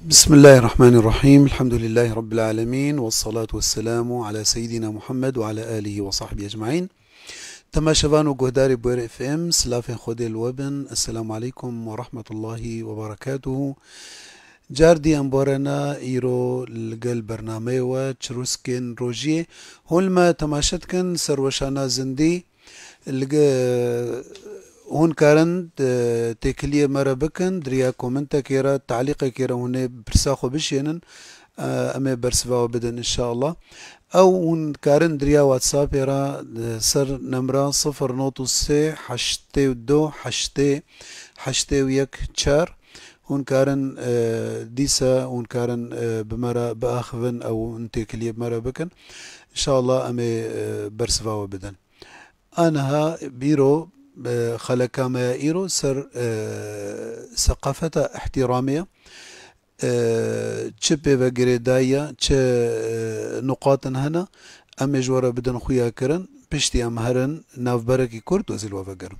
بسم الله الرحمن الرحيم. الحمد لله رب العالمين، والصلاة والسلام على سيدنا محمد وعلى آله وصحبه أجمعين. تماشفان وجهداري بوير اف ام سلافين خودي الوبن. السلام عليكم ورحمة الله وبركاته. جاردي أمبورنا إيرو لقل برنامج وتشروسكن روجي هولما تماشتكن سروشانا زندي هون كارن تكلية مرة بكن دريا كومنتا كيرا تعليق كيرا هون برساخو بشينن أما برسفاو بدن إن شاء الله. أو هون كارن دريا واتساب يرا سر نمرة 0.3 حشتي ودو حشتي ويك تشار. هون كارن ديسا هون كارن بمرة بآخفن أو انتي كلية بمرة بكن إن شاء الله أما برسفاو بدن. أنا بيرو خلقا ما إيرو سر ثقافة احترامية چه بيوغريدايا چه نقاط هنا أم جوارا بدن خويا كرن بشتي أم هرن ناف بركي كورت وزيل وفقرم.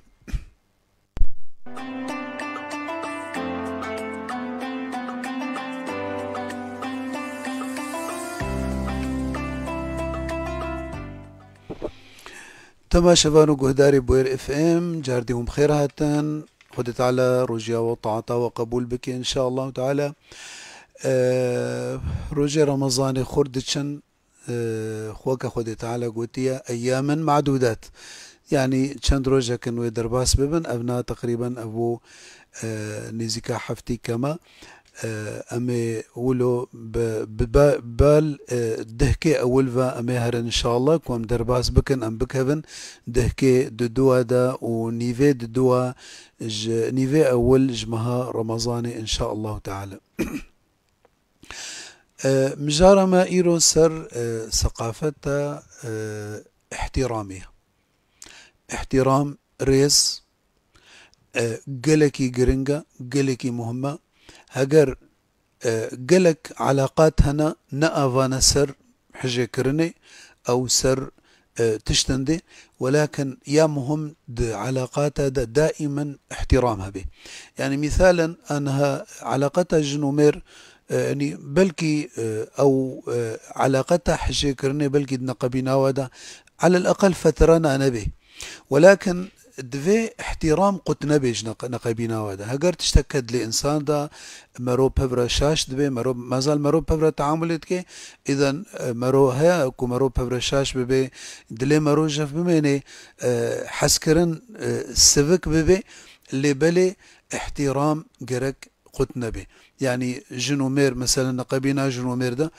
تماشفانو جهداري بوير اف ام جارديهم بخير هاتن خد تعالى رجيا وطاعتا وقبول بك ان شاء الله تعالى. رجي رمضان خردتشن خوكا خد تعالى قوتيا اياما معدودات، يعني چند روجا كانوا درباس ببن ابنا تقريبا ابو نزيكا حفتي كما أمي ولو ببال دهكي أولفا أمي هرن إن شاء الله كوام درباس بكن أم بكهفن دهكي ددوا دا ونيفي ددوا نيفي أول جمها رمضاني إن شاء الله تعالى. مجارة ما إيرو سر ثقافة احترامية، احترام ريس قلكي قرنقة قلكي مهمة هجر قلك علاقات هنا نأفانا سر حجة كرني أو سر تشتندي، ولكن يا مهم علاقاتها دائما احترامها به. يعني مثالا أنها علاقتها جنومير يعني بلكي أو علاقتها حجة كرني بلكي نقبينا ودا على الأقل فترنا نبي، ولكن دفي احترام قد نبيج نقبينا ودا هجر تشتكد لإنسان دا مرو بفرا شاش دبي مرو مازال مرو بفرا تعاملت كي إذا مرو هيا أكو مرو بفرا شاش ببي دلي مرو جف بميني حسكرن سفك ببي اللي بلي احترام جرك قد نبي. يعني جنومير مثلا نقبينا جنومير ده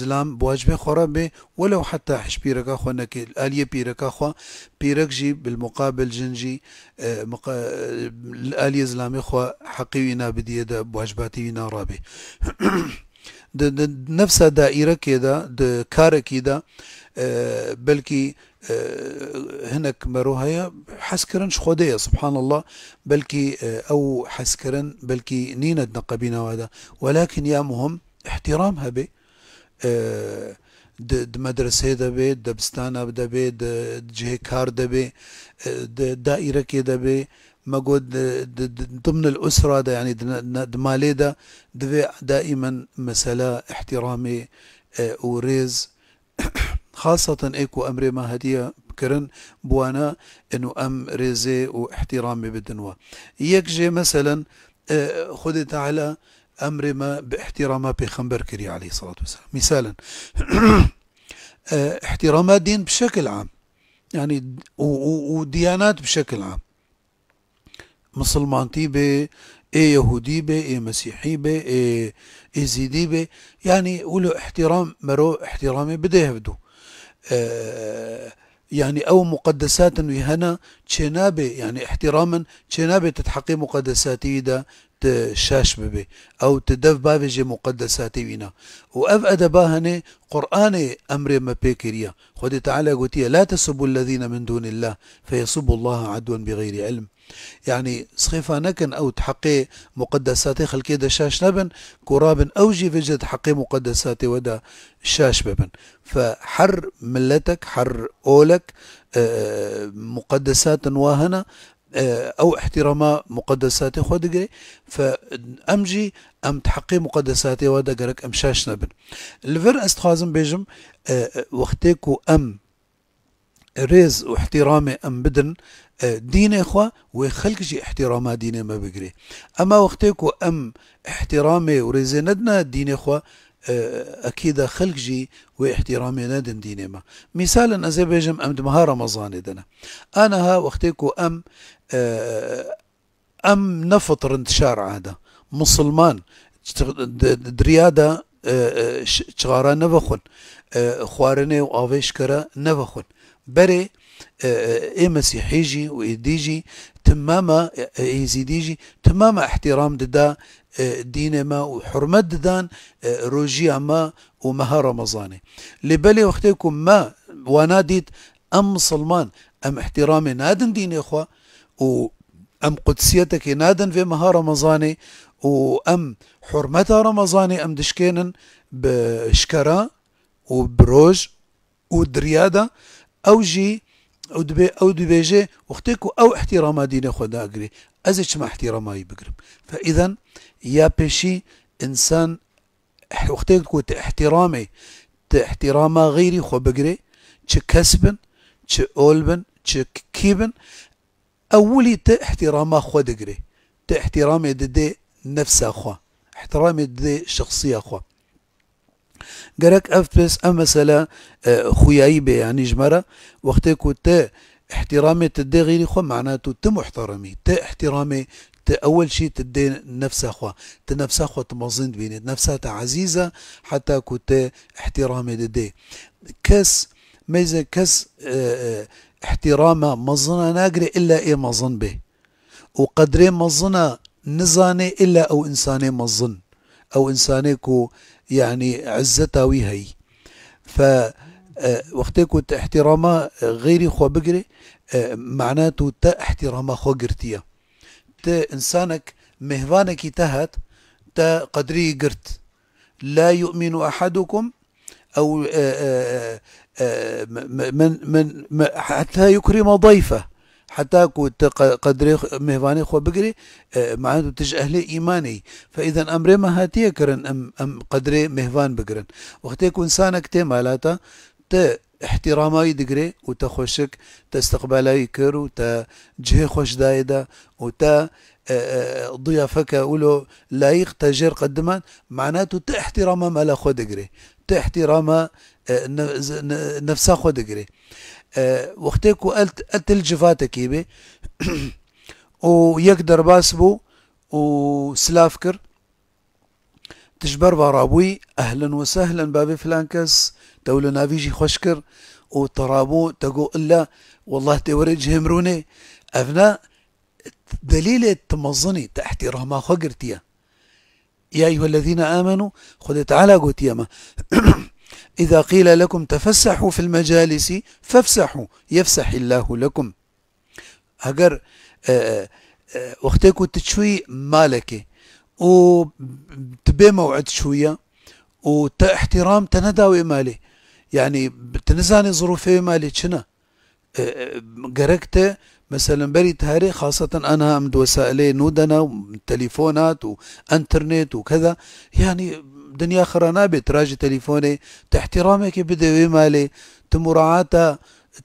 زلام بواجبه خرابه ولو حتى حش بيرك اخو انك الاليه بيرك اخو بيرك جي بالمقابل جنجي الاليه زلامي اخو حقينا بدي ده بواجباتي رابي نفس دائره كده كار كده بلكي هناك مروها حسكرن شخودية سبحان الله بلكي أو حسكرن بلكي نينة نقبينا وهذا، ولكن يا مهم احترامها به مدرسة دبي دبستانا دبي جهة كار دبي دائرة كده دبي مجود ضمن الأسرة ده يعني دمالي ده دائما مسألة احترامي وريز خاصة ايكو امري ما هدية كرن بوانا انو ام ريزي واحترامي بالدنوا يكجي مثلا خدت على امري ما باحترامها بيغمبر كري عليه الصلاة والسلام مثالا احترامات دين بشكل عام يعني وديانات بشكل عام، مسلمانتي بي اي يهودي بي اي مسيحي بي اي زيدي بي يعني ولو احترام مرو احترامي بده يهبدو يعني أو مقدسات ويهنا تشنابي يعني احتراما تشنابي تتحقي مقدساتي دا تشاش ببي أو تدف بابجي مقدساتي وينا وأف أدباهني قرآني أمر ما بيكريا خدي تعالى قوتيا لا تسبوا الذين من دون الله فيسبوا الله عدوا بغير علم. يعني سخيفا نكن أو تحقي مقدساتي خلقي دا شاش نبن كرابن أوجي فجد حقي مقدساتي ودا شاش ببن فحر ملتك حر أولك مقدسات واهنا او احتراما مقدساتي خود دقري فامجي ام تحقي مقدساتي ودقرك ام شاش نبن الفر استخازم بيجم وقتكو ام ريز واحترامي ام بدن ديني خوا وخلق جي احتراما ديني ما بقري اما وقتكو ام احترامي وريزي ندنا ديني خوا اكيد خلق جي واحترامي ندن ديني ما مثالا ازي بيجم ام دمها رمضان دنا انا ها وقتكو ام نفطر انتشار عاده مسلمان درياده شغارا نبخون خوارنه وآويش كرا نبخون بري مسيحيجي وإيديجي تماما يزيديجي تماما احترام ددا دين ما وحرمت ددان روجي ما ومها رمضاني لبالي وقتكم ما وناديت ام مسلمان ام احترامي نادن ديني اخوة وام قدسيتك نادن في مها رمضاني وام حرمتها رمضاني ام دشكينن بشكرا وبروج ودريادة او جي او دبيجي وقتكو او احتراما ديني خدا اقري ازيش ما احتراما يبقرب فاذا يا بشي انسان وقتكو احترامي احتراما غيري خو بقري تش كسبن تش اولبن تش كيبن اولي احتراما خو دقري احترامي ددي نفس اخوا احترامي ددي شخصية اخوا قرك افبس مثلا خوياي بي يعني جمرة وقتكو احترامي تدي غيري خو معناته محترمي احترامي اول شيء تدي نفس اخوا نفس اخوا تمظن بيني نفسها عزيزة حتى كنت احترامي ددي كس ميزة كس احترامه مظنة ناقري الا ايه مظن به وقدرين مظنة نزاني الا او انساني مظن او انساني كو يعني عزتها ويهي ف وقتكو احتراما غيري خو بقري معناته احتراما خو قرتيا انسانك مهوانك تهت قدري قرت لا يؤمن احدكم او من حتى يكرم ضيفه حتى كنت قدري مهواني خو بقري معناته تجاه لي ايماني فاذا امري ما هاتيه كرن ام قدري مهوان بقرن وقت يكون انسانك تي مالاتا احترامي دقري وتخوشك تستقبلاي كر وتجهي خوش دايدا وتا ضيافك ولو لايق تجير قدمان معناته احترام ما لا خو دقري احترام نفسها خو دقري وقتكو قلت الجفاتك يبي ويقدر باسبو وسلافكر تجبر بارابوي اهلا وسهلا بابي فلانكس دولة نافيجي خوشكر وطرابو تقو الا والله تورج همروني افنا دليل تمظني احتراما خو قرتيا يا ايها الذين امنوا خذ تعالى قلت ياما إذا قيل لكم تفسحوا في المجالس فافسحوا يفسح الله لكم أجر وقتكو تشوي مالكي وتبي موعد شوية وتاحترام تنداوي مالي يعني تنزاني ظروفي مالي شنا قرقت مثلا بري تهاري خاصة أنا أمد وسائلي نودنا تليفونات وانترنت وكذا يعني دنيا خرانا بتراجي تليفوني تحترامك بدوي مالي تمراعاتا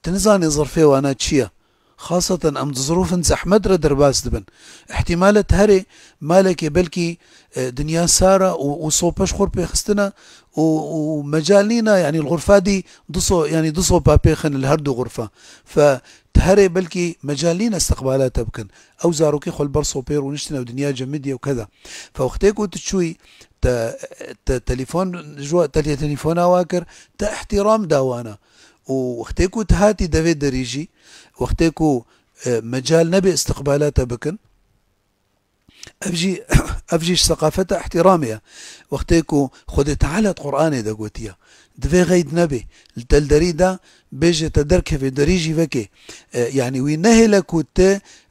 تنزاني ظرفي وانا تشيا خاصة ام ظروف زحمت درباس دبن احتمال تهري مالك بلكي دنيا سارة وصوبش خربي خستنا ومجالينا يعني الغرفة دي دصو بابيخن الهردو غرفة فتهري بلكي مجالينا استقبالات بكن او زاروكي خل برصو بير ونشتنا ودنيا جمدية وكذا فوقتيكو تشوي تليفون واكر احترام داوانا وقتيكو تهاتي دافي دريجي وقتيكو مجال نبي استقبالات بكن افجيش ثقافته احترامية وقتيكو خد تعالى قرآني دا قوتيا دفي غيد نبي التلدريدا بيجي تدرك في دريجي فكي يعني وينهي لكوت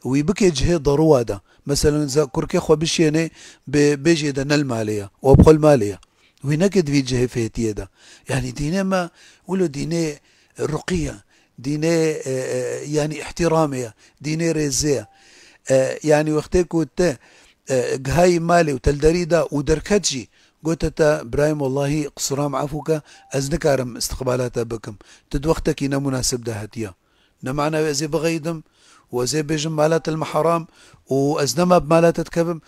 ويبكي جهي ضروا دا مثلا إذا كركي خو بشيني بيجي دا نل مالية وابخل مالية وينكد في جهي فيتيه دا يعني ديني ما ولو ديني رقية ديني يعني احترامية ديني ريزية يعني وقتی کو ته گهای مالی و تلدری دا و درکتجی قلت تا برايم والله قصرام عفوك از نكارم استقبالات بكم تد وقتك مناسب ده هتيا نمعنا زي بغيدم وزي بيجم مالات المحرام وازنما بمالات تكبم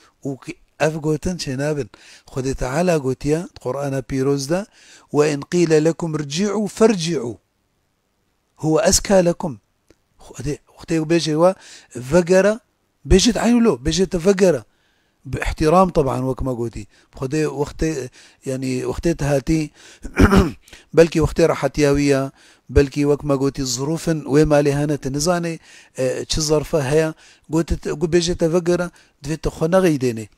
اف قوتن شنابن خذ تعالى قوتيا قرآن بيروز ده وإن قيل لكم ارجعوا فارجعوا هو أزكى لكم وقتي بيجي هو فقرة بيجي تعينوا له بيجي تفقرة باحترام طبعا وكما قلتي بخدي وقتي يعني وقتي هاتي بلكي وقتي راحت ياوية بلكي وكما قلتي الظروف وما لهانة نزاني تش ظرفة هي قلت بيجي تفقرة دفت خنا غيديني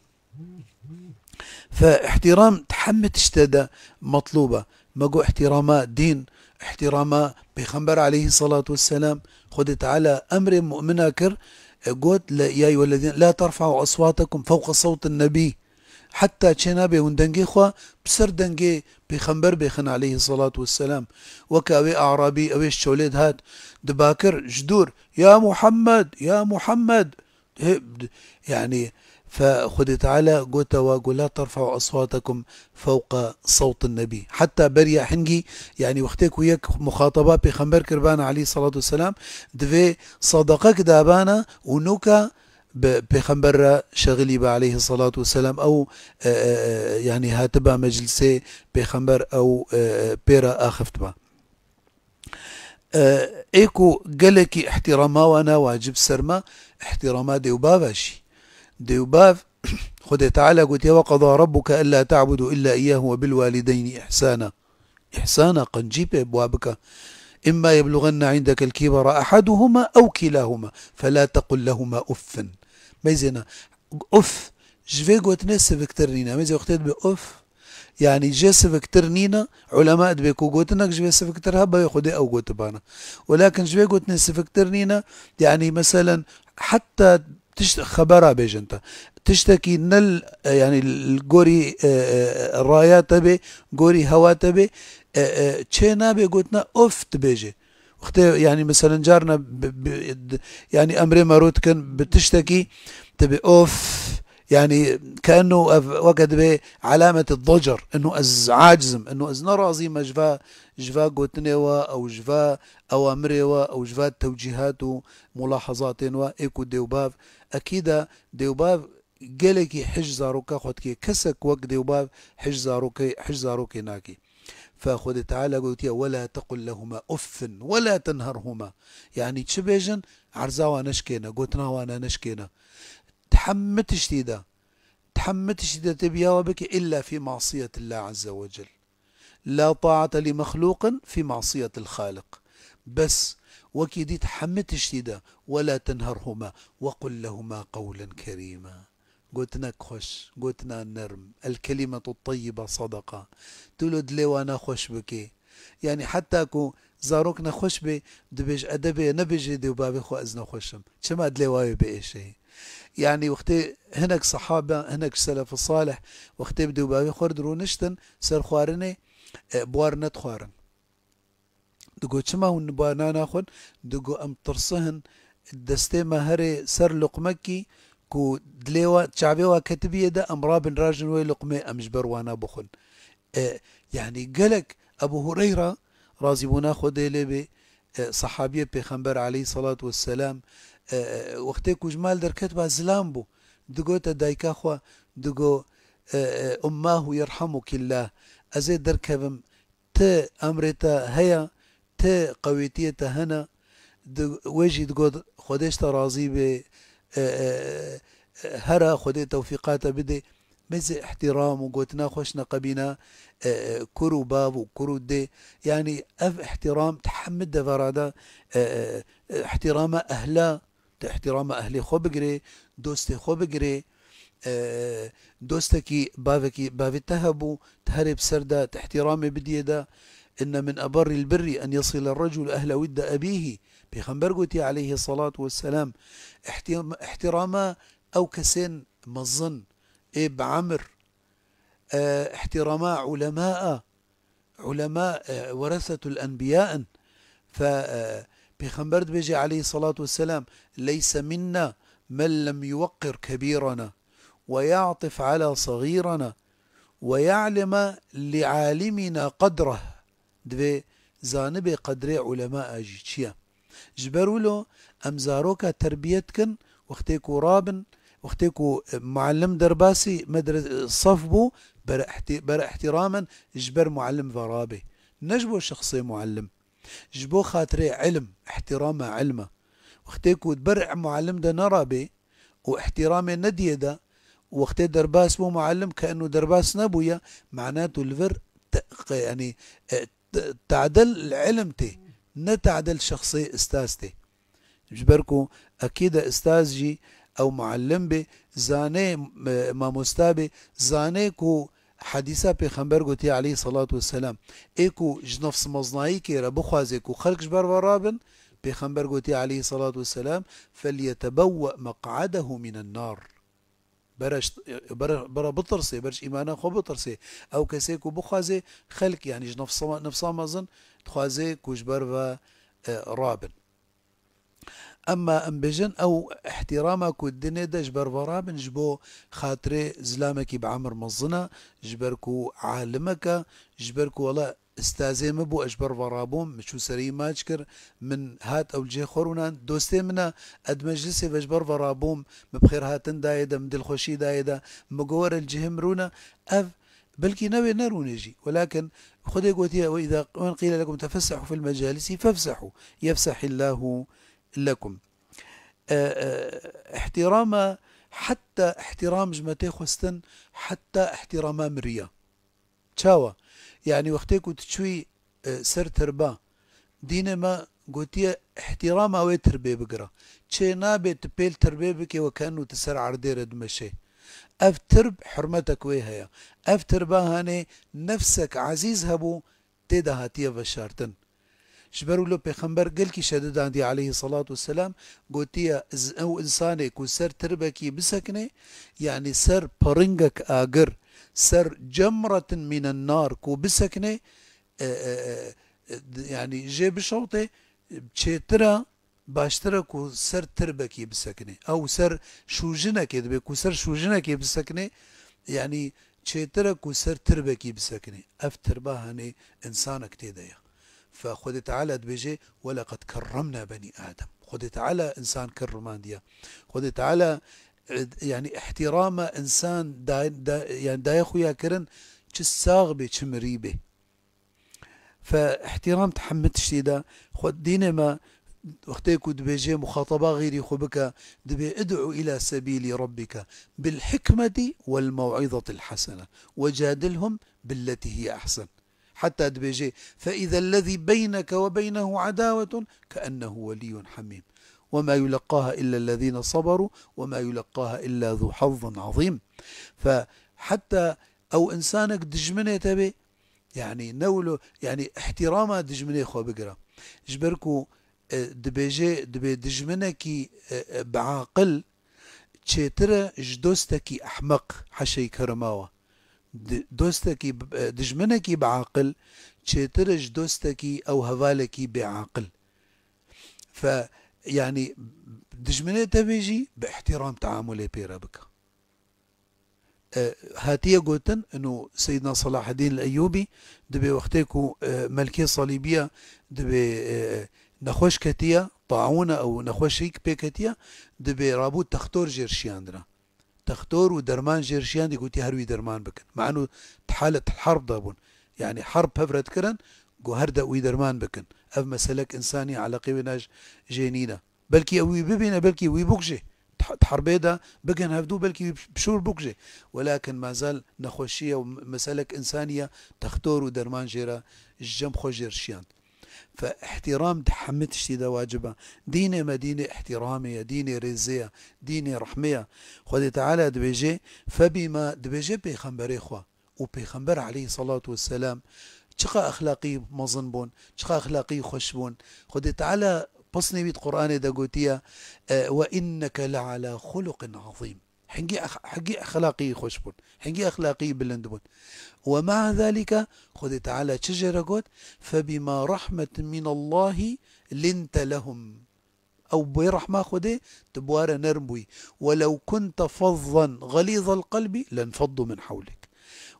فاحترام تحمت اشتدى مطلوبة ما قو احتراما دين احتراما بيخنبر عليه الصلاة والسلام خد تعالى أمر مؤمنا كر قلت يا أيها الذين لا ترفعوا أصواتكم فوق صوت النبي حتى تشنابي وندنجي خوا بسر دنجي بيخنبر بيخن عليه الصلاة والسلام وكاوي أعرابي أوي الشوليد هات دباكر جدور يا محمد يا محمد يعني فخذ تعالى قلت وقل لا ترفعوا أصواتكم فوق صوت النبي حتى بريا حنجي يعني وقتك وياك مخاطبات بخنبر كربان عليه الصلاة والسلام دفي صدقك دابانا ونوكا بخنبر شغلي عليه الصلاة والسلام أو يعني هاتبا مجلسي بخنبر أو بيرا آخفت با ايكو قالك احتراما وانا واجب سرما احتراما ديوبافاشي ديوباف خذ تعالى قلت يا وقضى ربك ألا تعبدوا إلا إياه وبالوالدين إحسانا إحسانا قنجيب أبوابك إما يبلغن عندك الكبر أحدهما أو كلاهما فلا تقل لهما أف ما يزينا أف جفي قلت نسف كترنينا ما يزي وقتت بأف يعني جسف كترنينا علماء دبيكو قوتنك جفي سف كترها بياخد أو قوت بانا ولكن جفي قلت نسف كترنينا يعني مثلا حتى خبرها بيجنتا تشتكي نل يعني الجوري الرايات تبي جوري هوا تبي تشينا بيقولنا أوف تبيجي وقت يعني مثلا جارنا يعني أمري ماروت كان بتشتكي تبي أوف يعني كأنه وقد بعلامة الضجر إنه أز عاجزم إنه أز نرازي ما جفا قوتنيوا أو جفا أوامريوا أو جفا توجيهات وملاحظات وإيكو ديوباف أكيد ديوباف قالك حج زاروكا خدكي كسك وق ديوباف حج زاروكي ناكي فخذ تعالى قلت ولا تقل لهما أف ولا تنهرهما يعني تشبيجن عرزاوا نشكينا قلتنا وانا نشكينا تحمت شديدة تبيا وبك إلا في معصية الله عز وجل لا طاعة لمخلوق في معصية الخالق بس وكيدي تحمت شديدة ولا تنهرهما وقل لهما قولا كريما قلتنا خوش قلتنا نرم الكلمة الطيبة صدقة تولد لي وانا خوش بكي يعني حتى كو زاروكنا خوش بي دبيج أدبي نبيجي دي وبابي خو أزنا خوشم شما دلي واي بأي شيء يعني وقتي هناك صحابة هناك سلف الصالح وقتي بدو بابي خوردرو نشتن سر خوارني بوارنت خوارن دقو شما هون بوانا ناخن دقو أم ترصهن دستي ما هري سر لقمكي كو دليوا تشعبيوا كتبية دا أمرابن راجن وي لقمي أمجبر وانا بخن يعني قالك أبو هريرة رازي بنا خده لبي صحابية بيخنبر عليه الصلاة والسلام وقتی کجمال در کتبه زلام بو دقو تا دایکا خوا دقو اماه يرحمك الله ازي در کبم تا امرتا هيا تا قويتيتا هنا ويجي دقو خودش تا راضي ب هرا خودي توفيقاتا بدي مزي احترام وقوتنا خوشنا قبينا كرو باب وكرو دي يعني اف احترام تحمد دفرادا احترام اهلا احترام اهلي خو بگري دوستي خو بگري دوستكي بافي تهبو تهرب سردا احترامي بدي دا ان من ابر البر ان يصل الرجل اهل ود ابيه بيخنبر قوتي عليه الصلاة والسلام احترام او كسين مظن اب عمر احترام علماء ورثة الانبياء ف بيخنبرد بيجي عليه الصلاة والسلام ليس منا من لم يوقر كبيرنا ويعطف على صغيرنا ويعلم لعالمنا قدره دبي زانبي قدري علماء جيتشيا جبرولو أمزاروكا تربيتكن وقتيكو رابن وقتيكو معلم درباسي مدرس صفبو برا احتراما جبر معلم ضرابي نجبو شخصي معلم جبو خاطري علم احترام علمه وقتيكو تبرع معلم دا نرابي واحترامي نديدا وقت درباس مو معلم كأنه درباس نبويا معناته الفر يعني تعدل علمتي نتعدل شخصي استاذتي جبركو أكيد استاذجي أو معلم بي زاني ما مستابي زاني كو حديثة بيخنبر قوتي عليه الصلاة والسلام ايكو جنفس مصنعي كيرا بخوازيكو خلق جبر ورابن بيخنبر قوتي عليه الصلاة والسلام فليتبوأ مقعده من النار برا بطرسي برش إيمانا خو بطرسي أو كسيكو بخوازي خلق يعني نفسا مزن تخوازي كوجبر و رابن أما أم بجن أو احترامك والدنيا دا جبر ورابن جبو خاطري زلامك بعمر مزنا جبركو عالمك جبركو والله استازي مبو اجبر ورابوم مشو سري ماجكر من هات او الجي خورونان دوستي منا اد مجلسي فجبر ورابوم مبخير هاتن دايدا مدل خوشي دايدا مقور الجهم رونا اف بلكي نبي نرون يجي ولكن خذي قوتي واذا قيل لكم تفسحوا في المجالس فافسحوا يفسح الله لكم احترام حتى احترام جمتي خوستن حتى احترام مريا تشاوا يعني وقتك تشوي سر تربا دينما قوتي احترام او تربيه بقرا تشي نابي تبيل تربيه بكي وكانه تسر عردير دمشي اف ترب حرمتك ويهيا اف تربا هاني نفسك عزيز هبو تيدا هاتيه بشارتن شبرو له بيخنبر قل كي شدد عندي عليه الصلاة والسلام قوتي او انساني كو سر تربكي بسكني يعني سر برنجك اقر سر جمرة من النار كو بسكني يعني جيب شوطي بشيترا باشترا كو سر تربكي بسكني او سر شوجنك يدبي كو سر شوجنك بسكني يعني شيترا كو سر تربكي بسكني افتر باهني انسانك تيديا فخذ تعالى بيجي ولقد كرمنا بني ادم خذ تعالى انسان كرمان ديا خذ تعالى يعني احترام انسان يعني دا يخويا كرن تشساغبي تشمريبي فاحترام تحمد شديدا خد دينما وقتيكو دبيجي مخاطبة غيري خبك دبي ادعو إلى سبيل ربك بالحكمة والموعظة الحسنة وجادلهم بالتي هي أحسن حتى دبيجي فإذا الذي بينك وبينه عداوة كأنه ولي حميم وما يلقاها إلا الذين صبروا وما يلقاها إلا ذو حظ عظيم فحتى أو إنسانك دجمنه تبي يعني نولو يعني احترامه دجمنه خو بقرا جبركو دبيجي دبي دجمنكي بعاقل تشيترا جدوستكي أحمق حشي كرماوه دوستكي دجمنكي بعاقل تشيترا جدوستكي أو هفالكي بعاقل فيعني دجمنه تبيجي باحترام تعاملي بيرا بك هاتية قوتن انه سيدنا صلاح الدين الايوبي دبي وقتيكو ملكية صليبية دبي نخوش كتيا طاعونة او نخوش هيك بيكتيا دبي رابوت تختور جيرشيان درا تختور ودرمان جيرشيان دي قوتي هروي درمان بكن مع انه حالة الحرب دابون يعني حرب هفرت كرن قو هردا وي درمان بكن اف مسلك انساني على قيوناج جينينا بلكي اوي ببينا بلكي وي بوكجي تحربيدا بقن هفدو بلكي بشور بوكجي ولكن ما زال نخوشية ومسالك إنسانية تختور ودرمان جيرا الجم خوجير شيان فاحترام تحمد شتيدا واجبة ديني ما ديني احترامية ديني رزية ديني رحمية خذ تعالى دبيجي فبما دبيجي بيخنبري خوا وبيخنبر عليه الصلاة والسلام شقا أخلاقي مظنبون شقا أخلاقي خشبون خذ تعالى بصني بيت قرآن دا قوتيا وإنك لعلى خلق عظيم حقي أخلاقي خشبون حقي أخلاقي بلندبون ومع ذلك خذ تعالى شجرة قوت فبما رحمة من الله لنت لهم أو بيرحمة خده تبوارة نرم بوي. ولو كنت فظا غليظ القلب لانفضوا من حولك.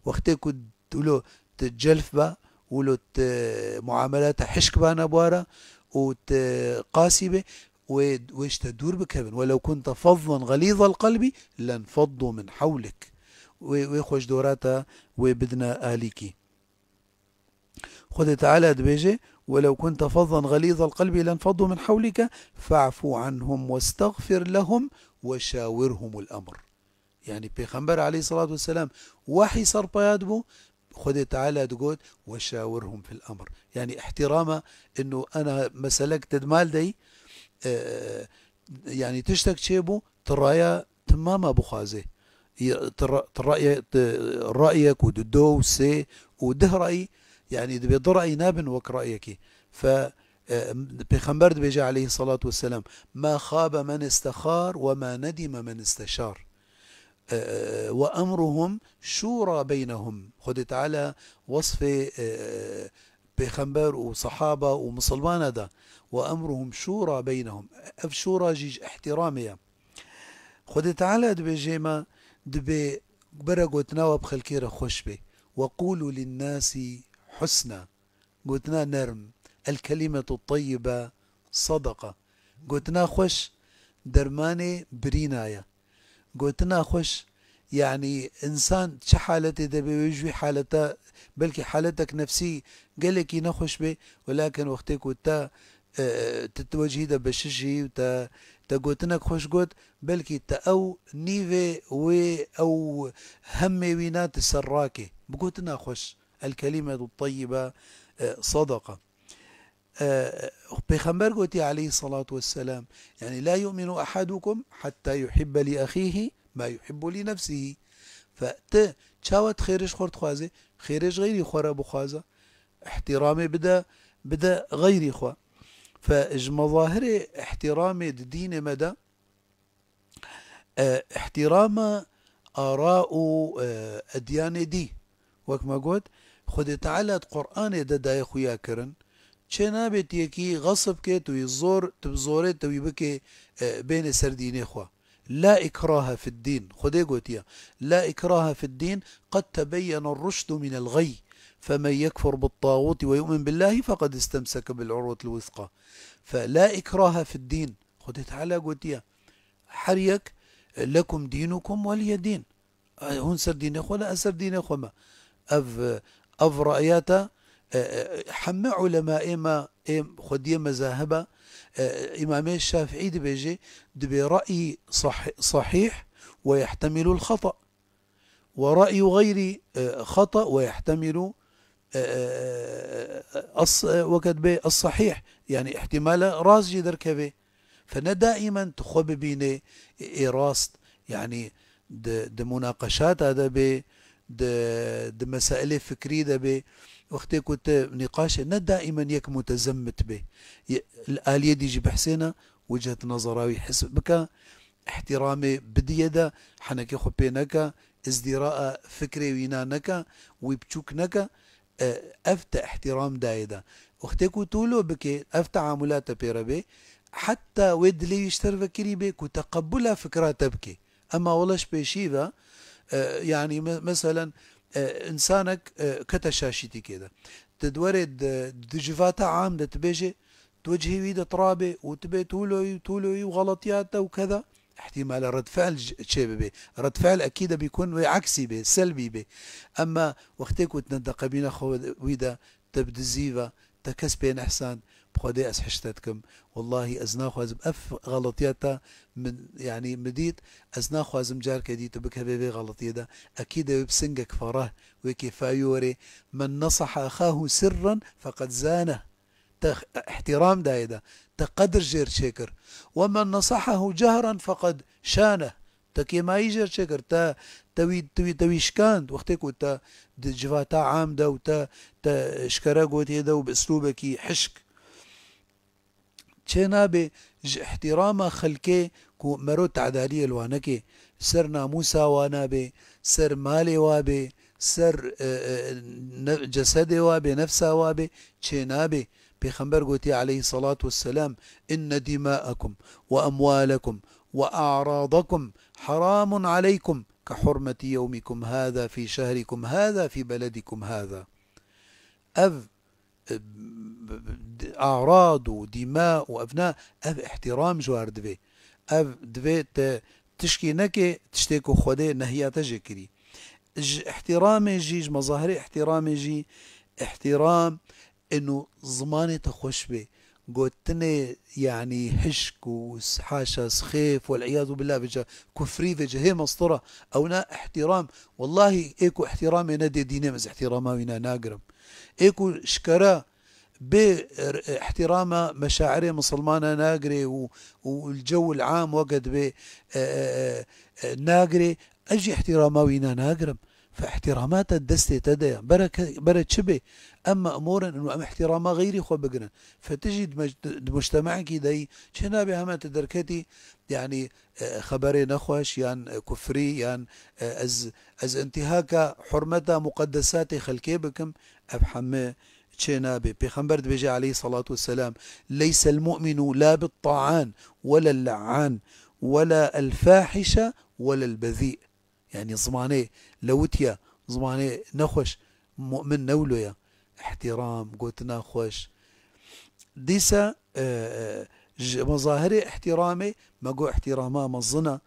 وقت كنت تقولوا تجلف با ولو معاملات حشك بانا بوارا وتقاسي به ويش تدور بكبن. ولو كنت فظا غليظ القلب لانفضوا من حولك. ويخوش دوراتا وبدنا آليكي. خذ تعالى دبيجي ولو كنت فظا غليظ القلب لانفضوا من حولك فاعفوا عنهم واستغفر لهم وشاورهم الأمر. يعني بيغمبر عليه الصلاة والسلام وحي صار بيادبو خذ تعالى تقول وشاورهم في الأمر. يعني احترامه انه انا مسلك تدمال دي يعني تشتك شيبو ترايا تماما بخازي رأيك وددو وسي وده رأي يعني دبي رأي نابن وك رأيك. ف بيغمبر بيجي عليه الصلاة والسلام ما خاب من استخار وما ندم من استشار وأمرهم شورى بينهم. خد تعالى وصف بيغمبر وصحابة ومسلمان ده وأمرهم شورى بينهم. أف شورى جيج احترامية. خد تعالى دبي جيما دبي برا نواب خلكيرة خوش بي وقولوا للناس حسنى. قلتنا نرم الكلمة الطيبة صدقة. قلتنا خوش درماني برينايا. قلتنا خوش يعني إنسان حالته دبي ويجوي حالته بلكي حالتك نفسي قالك نخش به ولكن وقتك وتا تتوجهي دا بشجي وتا تقوتنك خوش قوت بلكي تا أو نيفي أو همي وينات السراكي بقوتنا خوش الكلمة الطيبة صدقة. بيغمبر قوتي عليه الصلاة والسلام يعني لا يؤمن أحدكم حتى يحب لأخيه ما يحب لنفسه. فت تشاوت خيرش خورت خوازي خيرش غيري خورا بخوازة احترامي بدا غيري خوا. فمظاهر احترامي الدين مدى احترام آراء أديان دي وكما قلت خد تعالى قرآن دا يا خويا كرن چنا بيت يكي غصب كي توي زور تبزوري توي بكي بين سرديني خوا. لا إكراه في الدين. خدي قوتيا لا إكراه في الدين قد تبين الرشد من الغي فمن يكفر بالطاغوت ويؤمن بالله فقد استمسك بالعروة الوثقى. فلا إكراه في الدين. خدي تعالى قوتيا حريك لكم دينكم ولي دين. هون سر ديني خوا لا أسر ديني خوا ما أف رأياتا حم علماء إما خدي مذاهبة إمامي الشافعي دبيجي دبي رأي صحيح ويحتمل الخطأ ورأي غير خطأ ويحتمل وكد بي الصحيح يعني احتمال راس جدر كبي. فنا دائما تخوب بيني راست يعني د مناقشات هذا بي د مسائل فكرية ده بي وقتي كنت نقاش دائما يك متزمت به الآلية دي جي بحسينا وجهة نظراوي حس بك احترامي بديدا حنكي خبينك ازدراء فكري وينانك ويبتشوكنك أفتى احترام دايدا. وقتي كنتولو بك أفتى عاملات بيربي حتى ودلي يشتر فكري بك وتقبلها فكرات تبكي. أما والله بيشيفا يعني مثلا إنسانك كتشاشتي كده تدورد دجفاتا عام ده تبيجي توجهي ويدا ترابي وتبي تولوي وغلطياته وكذا احتمال رد فعل شيء به رد فعل أكيد بيكون عكسي به سلبي به. أما وقتك وتندق بينا خو ويدا تبدزيفا تكسبين إحسان بخدي أسحشتتكم والله أزناخ وازم أف غلطياتا من يعني مديت أزناخ وازم جار كديت بك هبي غلطية ده أكيد بسنجك فراه وكفايوري من نصح أخاه سرا فقد زانه احترام دايدا تقدر جير شكر ومن نصحه جهرا فقد شانه تكي ما يجر شكر تا تويشكان وقتك وتا جفاتا عامده وتا شكرا قوتي ده وبأسلوبك حشك چنابه احترام خلقه كو مرو تعدالية الوانكي سر ناموسا وانابه سر مالي وابه سر جسده وابه نفسه وابه چنابه پیغمبر گوتی عليه الصلاة والسلام إن دماءكم وأموالكم وأعراضكم حرام عليكم كحرمة يومكم هذا في شهركم هذا في بلدكم هذا. أف أعراض ودماء وأبناء أف احترام جوار دبي، أف دبي تشكي نكي تشتكو خودي نهيات جكري. احترام جي مظاهر احترام جي احترام انه زماني تخش به قوتني يعني حشك وحاشا سخيف والعياذ بالله بجا كفري بجا هي مسطرة او نا احترام. والله ايكو احترامي ندي ديني مز احتراما وينا ناقرم ايكو شكرا باحترام مشاعري مسلمانة ناقري والجو العام وقد ب ناقري اجي احتراما وينا ناقرم. فاحترامات الدستي تدايا برك شبه اما امورا انه ام احتراما غيري خو بقنا فتجد مجتمعك داي شنا بها تدركتي يعني خبري نخوش يان كفري يان از انتهاك حرمتا مقدسات خلقي بكم ابحم شنا بيغمبر بيجي عليه الصلاة والسلام ليس المؤمن لا بالطاعان ولا اللعان ولا الفاحش ولا البذيء. يعني زماني لوتيا زماني نخوش مؤمن نولويا احترام قلت نخوش ديسا مظاهر احترامي ما قو احتراما مظنا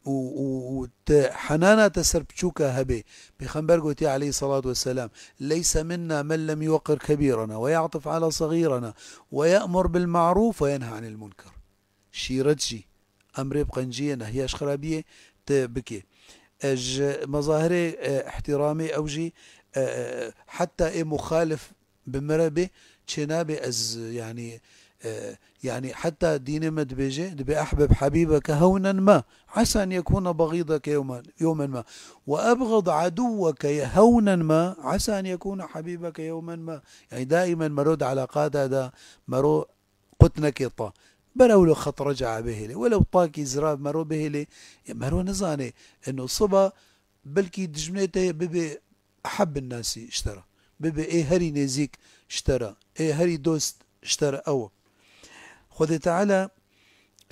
وحنانا تسرب شوكا هبي بخنبر قلت عليه الصلاة والسلام ليس منا من لم يوقر كبيرنا ويعطف على صغيرنا ويأمر بالمعروف وينهى عن المنكر. شيرتجي أمري بقنجية نهياش خرابية تبكي مظاهر احترامي اوجي حتى مخالف بمربي تشنابي از يعني حتى ديني مد بيجي دبي احبب حبيبك هونا ما عسى ان يكون بغيضك يوما ما وابغض عدوك هونا ما عسى ان يكون حبيبك يوما ما. يعني دائما مرود علاقات هذا مرو قتنا كيطا بلو لو خط رجع به لي ولو طاكي زراب مرو به لي مرو نزاني انه صبا بلكي دجمنيته ببي احب الناس اشترى ببي ايه هري نزيك اشترى ايه هري دوست اشترى او خذ تعالى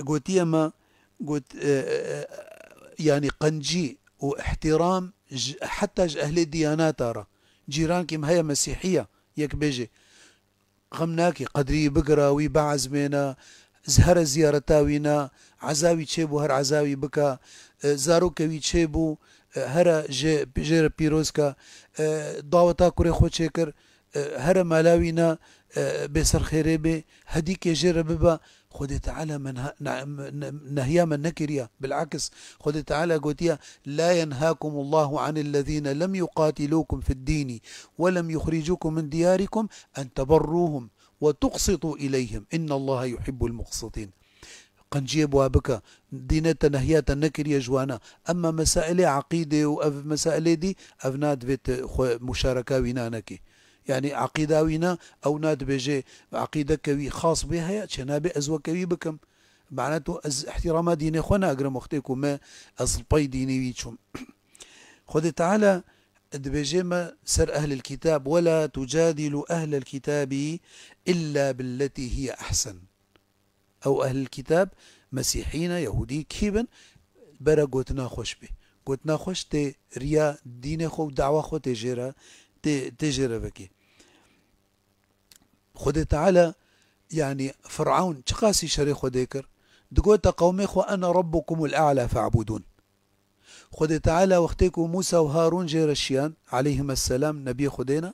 قلت يما قلت يعني قنجي واحترام حتى اهل الديانات ترى جيرانك هي مسيحيه يك بيجي غمناكي قدري بقرا ويبعز مينا زهر زيارتاوينا عزاوي تشيبو هر عزاوي بكا زاروكوي تشيبو هر جير بيروزكا دعوتا كوري خو تشيكر هر مالاوينا بسر خيريبي هديك جير ببا خد تعالى من نهيا من نكريا بالعكس خد تعالى قوتيا لا ينهاكم الله عن الذين لم يقاتلوكم في الدين ولم يخرجوكم من دياركم أن تبروهم وتقسطوا إليهم إن الله يحب المقسطين. قنجيب وابكا دينة نهيات النكر يا جوانا أما مسائل عقيدة ومسائل دي أفناد بيت مشاركة وينانكي يعني عقيدة وينا أو ناد بيجي عقيدة كوي خاص بها شنابي أزوى كوي بكم معناته احترام ديني خونا أقرم أختيكم ما أصبي ديني ويتشم. خذ تعالى دبيجيما سر أهل الكتاب ولا تجادلوا أهل الكتاب إلا بالتي هي أحسن. أو أهل الكتاب مسيحيين يهودي كيبن برا قوتنا خوش به قوتنا خوش تي ريا دين خو دعوة خو تجيرا تجيرا بكي. خد تعالى يعني فرعون تقاسي شري خديكر دقوت قومي خو أنا ربكم الأعلى فاعبدون. خد تعالى وقتكم موسى وهارون جيرشيان عليهم السلام نبي خدينا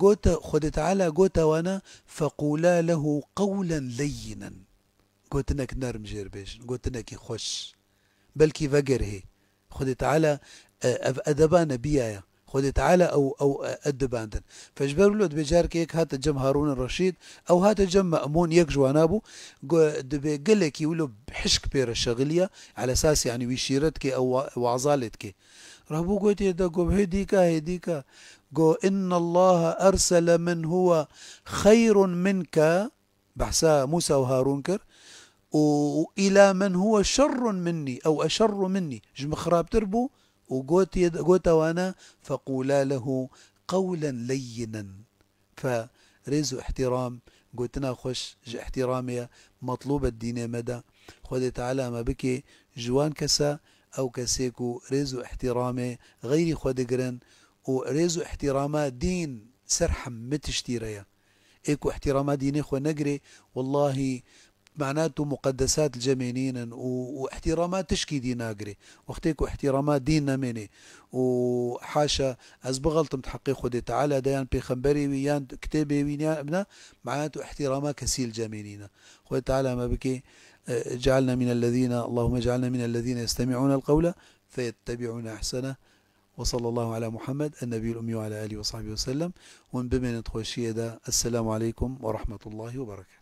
قوت خد تعالى قوت وانا فقولا له قولا لينا قلت انك نرم جيربيش قلت انك خوش بلكي فقر هي خد تعالى ادبا نبيايا خد تعالى او ادبا فجبر له بجارك هيك هات جم هارون الرشيد او هات جم مامون يك جوانابو قال لك يقولوا بحشك بير الشغليه على اساس يعني ويشيرتك او وعزالتك ربو قلت يدقوا هديكا قو ان الله ارسل من هو خير منك بحسا موسى وهارون كر وإلى من هو شر مني أو أشر مني جم خراب تربو وقوت وانا فقولا له قولا لينا. ريزو احترام قوتنا خوش جا احترامي مطلوب الدين مدى خود تعالى ما بكي جوان كسا أو كسيكو ريزو احترامي غيري خود قرن وريزو احترامات دين سرحم متشتيريا ايكو احترامات ديني خو نقري والله معناته مقدسات الجمينين واحترامات تشكي دي ناقري واختيكو احترامات ديننا مني وحاشا از بغلط متحقق خدي تعالى ديان بيخنبري ويان كتابي ويان ابنا معناته احترامات كسيل جمينين خدي تعالى ما بكي جعلنا من الذين اللهم اجعلنا من الذين يستمعون القول فيتبعون احسنه وصلى الله على محمد النبي الأمي وعلى آله وصحبه وسلم ومن بمن تخوشيه السلام عليكم ورحمة الله وبركاته.